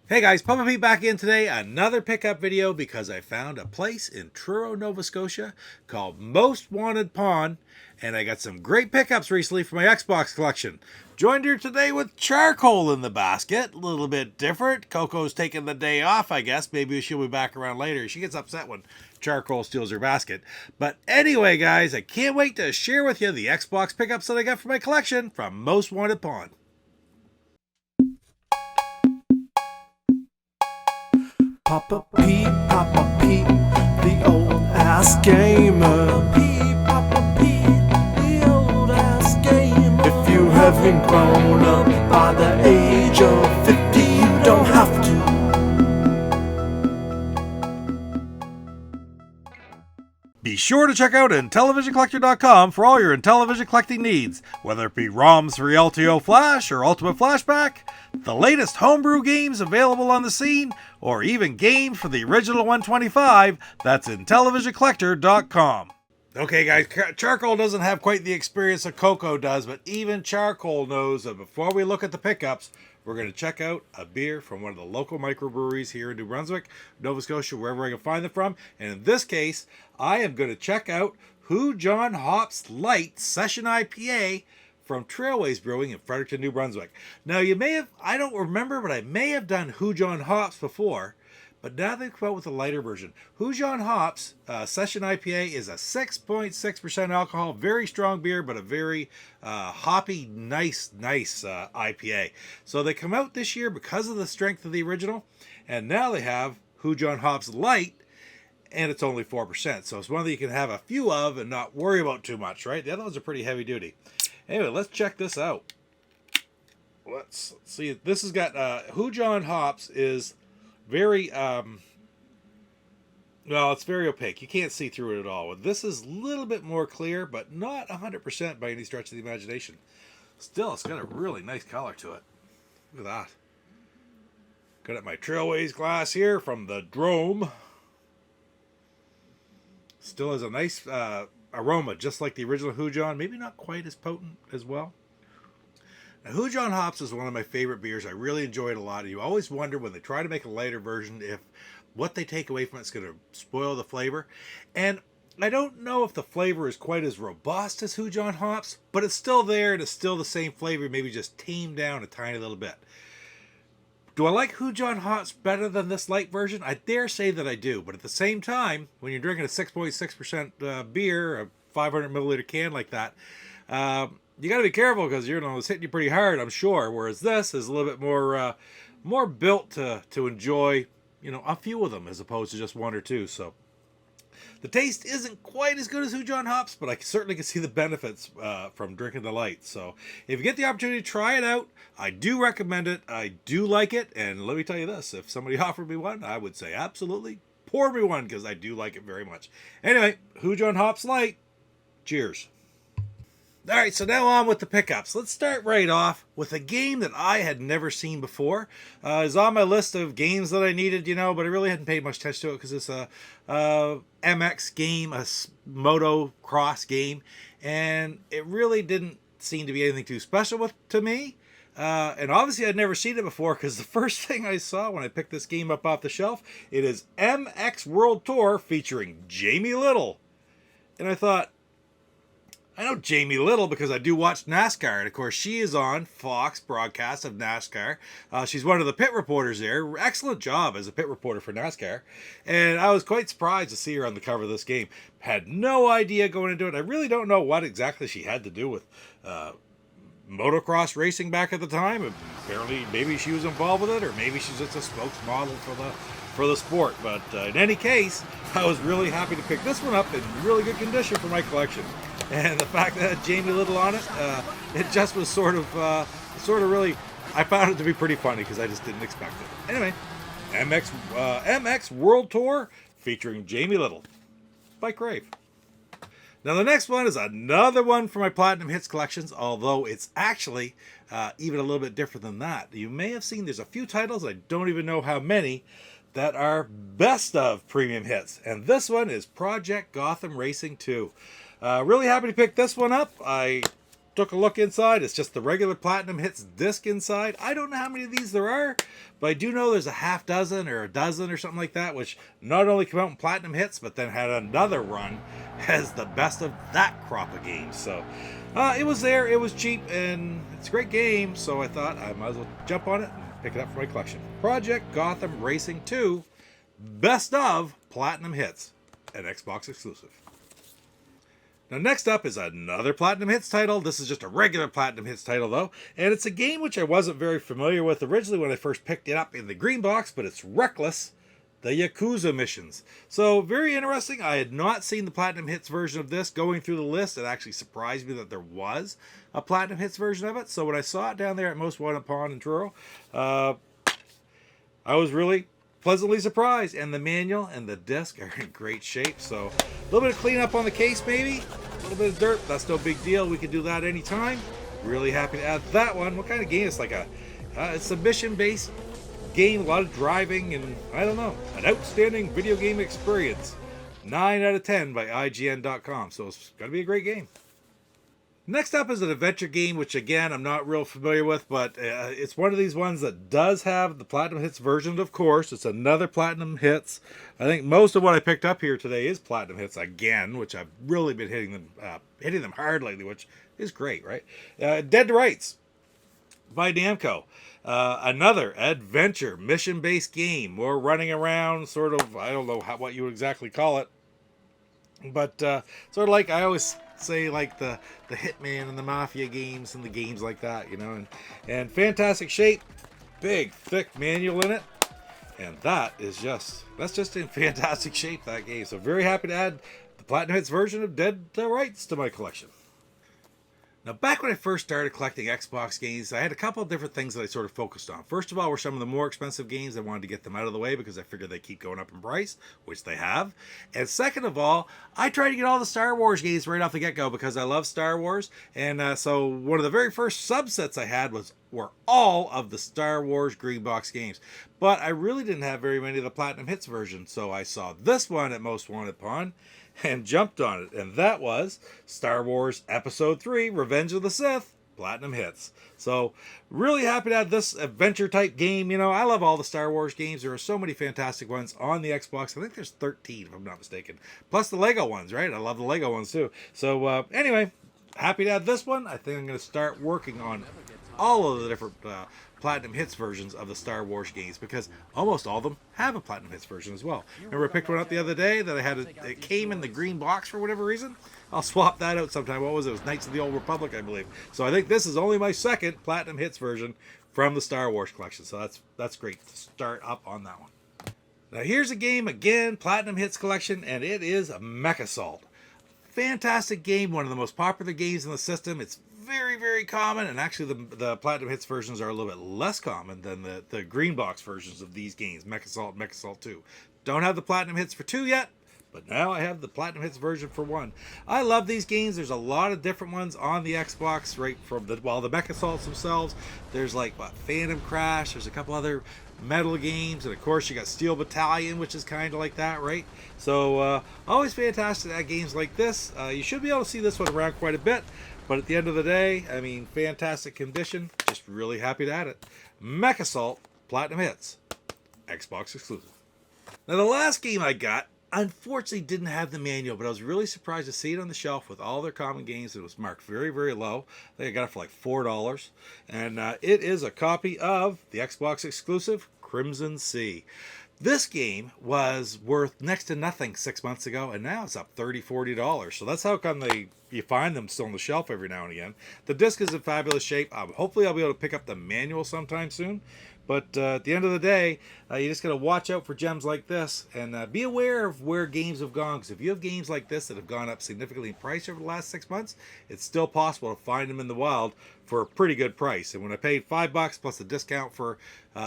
Hey guys, Papa Pete back in today. Another pickup video because I found a place in Truro, Nova Scotia called Most Wanted Pawn, and I got some great pickups recently for my Xbox collection. Joined here today with charcoal in the basket. A little bit different. Coco's taking the day off, I guess. Maybe she'll be back around later. She gets upset when charcoal steals her basket. But anyway, guys, I can't wait to share with you the Xbox pickups that I got for my collection from Most Wanted Pawn. Papa Pete, the old ass gamer. Papa Pete, the old ass gamer. If you haven't grown up by the age of 50, you don't have to. Be sure to check out IntellivisionCollector.com for all your Intellivision collecting needs, whether it be ROMs for LTO Flash or Ultimate Flashback, the latest homebrew games available on the scene, or even games for the original 125. That's IntellivisionCollector.com. Okay guys, charcoal doesn't have quite the experience that Coco does, but even charcoal knows that before we look at the pickups, we're going to check out a beer from one of the local microbreweries here in New Brunswick, Nova Scotia, wherever I can find them from. And in this case, I am going to check out Who John Hops Light Session IPA from Trailways Brewing in Fredericton, New Brunswick. Now, you may have, I don't remember, but I may have done Who John Hops before. But now they've come out with a lighter version. Who John Hops Session IPA is a 6.6% alcohol, very strong beer, but a very hoppy, nice IPA. So they come out this year because of the strength of the original, and now they have Who John Hops Light, and it's only 4%. So it's one that you can have a few of and not worry about too much, right? The other ones are pretty heavy duty. Anyway, let's check this out. Let's see. This has got Who John Hops is very well, it's very opaque. You can't see through it at all. This is a little bit more clear, but not 100% by any stretch of the imagination. Still, it's got a really nice color to it. Look at that. Got it my Trailways glass here from the Drome. Still has a nice aroma, just like the original Who John. Maybe not quite as potent as well. Now, Who John Hops is one of my favorite beers. I really enjoy it a lot. You always wonder when they try to make a lighter version if what they take away from it's going to spoil the flavor. And I don't know if the flavor is quite as robust as Who John Hops, but it's still there and it's still the same flavor, maybe just tamed down a tiny little bit. Do I like Who John Hops better than this light version? I dare say that I do, but at the same time, when you're drinking a 6.6% beer, a 500 milliliter can like that, you got to be careful because it's hitting you pretty hard, I'm sure. Whereas this is a little bit more built to enjoy, a few of them as opposed to just one or two. So the taste isn't quite as good as Who John Hops, but I certainly can see the benefits from drinking the light. So if you get the opportunity to try it out, I do recommend it. I do like it, and let me tell you this: if somebody offered me one, I would say absolutely pour me one because I do like it very much. Anyway, Who John Hops Light. Cheers. All right, so now on with the pickups. Let's start right off with a game that I had never seen before. It's on my list of games that I needed, but I really hadn't paid much attention to it because it's a MX game, a moto cross game, and it really didn't seem to be anything too special to me. And obviously I'd never seen it before because the first thing I saw when I picked this game up off the shelf, it is MX World Tour featuring Jamie Little. And I thought, I know Jamie Little because I do watch NASCAR, and of course she is on Fox broadcast of NASCAR. She's one of the pit reporters there. Excellent job as a pit reporter for NASCAR. And I was quite surprised to see her on the cover of this game. Had no idea going into it. I really don't know what exactly she had to do with motocross racing back at the time. Apparently, maybe she was involved with it, or maybe she's just a spokesmodel for the sport. But in any case, I was really happy to pick this one up in really good condition for my collection. And the fact that it had Jamie Little on it, it just was sort of really, I found it to be pretty funny because I just didn't expect it. Anyway, MX World Tour featuring Jamie Little by Crave. Now the next one is another one for my Platinum Hits collections, although it's actually even a little bit different than that. You may have seen there's a few titles, I don't even know how many, that are best of premium hits. And this one is Project Gotham Racing 2. Really happy to pick this one up. I took a look inside. It's just the regular Platinum Hits disc inside. I don't know how many of these there are, but I do know there's a half dozen or a dozen or something like that, which not only came out in Platinum Hits, but then had another run as the best of that crop of games. So it was there, it was cheap, and it's a great game, so I thought I might as well jump on it and pick it up for my collection. Project Gotham Racing 2, Best of Platinum Hits, an Xbox exclusive. Now next up is another Platinum Hits title. This is just a regular Platinum Hits title though, and it's a game which I wasn't very familiar with originally when I first picked it up in the green box, but it's Reckless, the Yakuza missions. So very interesting. I had not seen the Platinum Hits version of this. Going through the list, it actually surprised me that there was a Platinum Hits version of it. So when I saw it down there at Most Wanted Pawn in Truro, I was really pleasantly surprised. And the manual and the disc are in great shape. So a little bit of cleanup on the case maybe. A little bit of dirt. That's no big deal. We can do that anytime. Really happy to add that one. What kind of game? It's like it's a mission-based game, a lot of driving, and I don't know, an outstanding video game experience. 9 out of 10 by IGN.com, so it's going to be a great game. Next up is an adventure game, which again, I'm not real familiar with, but it's one of these ones that does have the Platinum Hits version, of course. It's another Platinum Hits. I think most of what I picked up here today is Platinum Hits again, which I've really been hitting them hard lately, which is great, right? Dead to Rights by Namco. Another adventure mission-based game. More running around, sort of, I don't know what you would exactly call it, but sort of like I always say, like the Hitman and the Mafia games and the games like that, you know, and fantastic shape, big thick manual in it, and that's just in fantastic shape, that game. So very happy to add the Platinum Hits version of Dead to Rights to my collection. Now, back when I first started collecting Xbox games, I had a couple of different things that I sort of focused on. First of all were some of the more expensive games. I wanted to get them out of the way because I figured they keep going up in price, which they have. And second of all, I tried to get all the Star Wars games right off the get-go because I love Star Wars. And so one of the very first subsets I had were all of the Star Wars green box games. But I really didn't have very many of the Platinum Hits version, so I saw this one at Most Wanted Pawn and jumped on it, and that was Star Wars Episode 3, Revenge of the Sith, Platinum Hits. So, really happy to have this adventure type game. You know, I love all the Star Wars games. There are so many fantastic ones on the Xbox. I think there's 13, if I'm not mistaken. Plus the Lego ones, right? I love the Lego ones too. So, anyway, happy to have this one. I think I'm going to start working on all of the different Platinum Hits versions of the Star Wars games, because almost all of them have a Platinum Hits version as well. Remember I picked one up the other day that it came in the green box for whatever reason? I'll swap that out sometime. What was it? It was Knights of the Old Republic, I believe. So I think this is only my second Platinum Hits version from the Star Wars collection. So that's great to start up on that one. Now here's a game, again, Platinum Hits collection, and it is Mech Assault. Fantastic game, one of the most popular games in the system. It's very, very common, and actually the Platinum Hits versions are a little bit less common than the green box versions of these games, Mech Assault and Mech Assault 2. Don't have the Platinum Hits for 2 yet, but now I have the Platinum Hits version for 1. I love these games. There's a lot of different ones on the Xbox, right from the Mech Assaults themselves. There's like, Phantom Crash, there's a couple other metal games, and of course you got Steel Battalion, which is kind of like that, right? So always fantastic at games like this. You should be able to see this one around quite a bit, but at the end of the day, I mean, fantastic condition. Just really happy to add it. Mech Assault Platinum Hits, Xbox exclusive. Now the last game I got, unfortunately didn't have the manual, but I was really surprised to see it on the shelf with all their common games. It was marked very, very low. I think I got it for like $4. And it is a copy of the Xbox exclusive Crimson Sea. This game was worth next to nothing 6 months ago, and now it's up $30, $40. So that's how come you find them still on the shelf every now and again. The disc is in fabulous shape. Hopefully I'll be able to pick up the manual sometime soon. But at the end of the day, you just got to watch out for gems like this, and be aware of where games have gone. Because if you have games like this that have gone up significantly in price over the last 6 months, it's still possible to find them in the wild for a pretty good price. And when I paid $5 plus the discount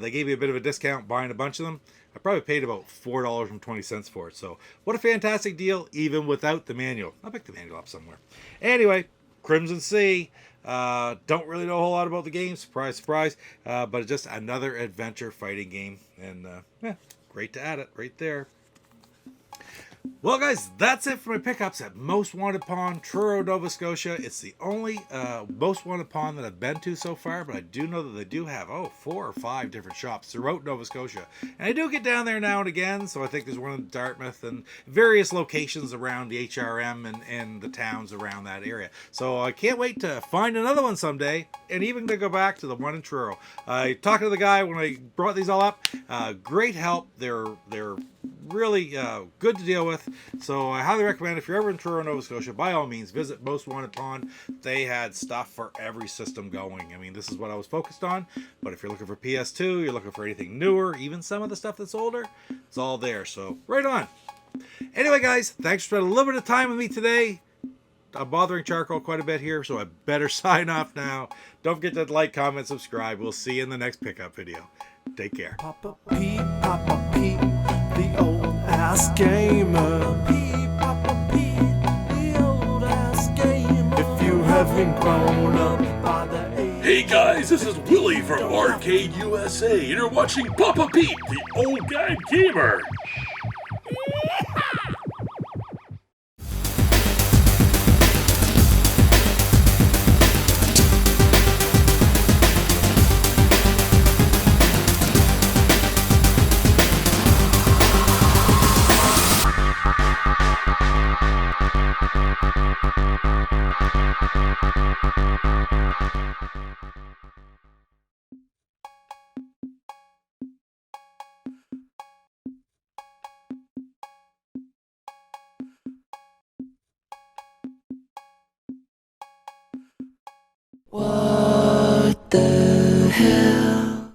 they gave me a bit of a discount buying a bunch of them, I probably paid about $4.20 for it. So what a fantastic deal, even without the manual. I'll pick the manual up somewhere. Anyway, Crimson Sea. Don't really know a whole lot about the game, surprise, surprise, but it's just another adventure fighting game, and great to add it right there. Well, guys, that's it for my pickups at Most Wanted Pawn, Truro, Nova Scotia. It's the only Most Wanted Pawn that I've been to so far, but I do know that they do have, 4 or 5 different shops throughout Nova Scotia. And I do get down there now and again, so I think there's one in Dartmouth and various locations around the HRM and the towns around that area. So I can't wait to find another one someday, and even to go back to the one in Truro. I talked to the guy when I brought these all up. Great help. They're really good to deal with. So I highly recommend, if you're ever in Truro, Nova Scotia, by all means, visit Most Wanted Pawn. They had stuff for every system going. I mean, this is what I was focused on. But if you're looking for PS2, you're looking for anything newer, even some of the stuff that's older, it's all there. So right on. Anyway, guys, thanks for spending a little bit of time with me today. I'm bothering Charcoal quite a bit here, so I better sign off now. Don't forget to like, comment, subscribe. We'll see you in the next pickup video. Take care. Papa Pete, the old ass gamer. Papa Pete, the old ass gamer. If you haven't grown up by the age. Hey guys, this is Willie from Arcade USA, and you're watching Papa Pete, the old guy gamer. What the hell?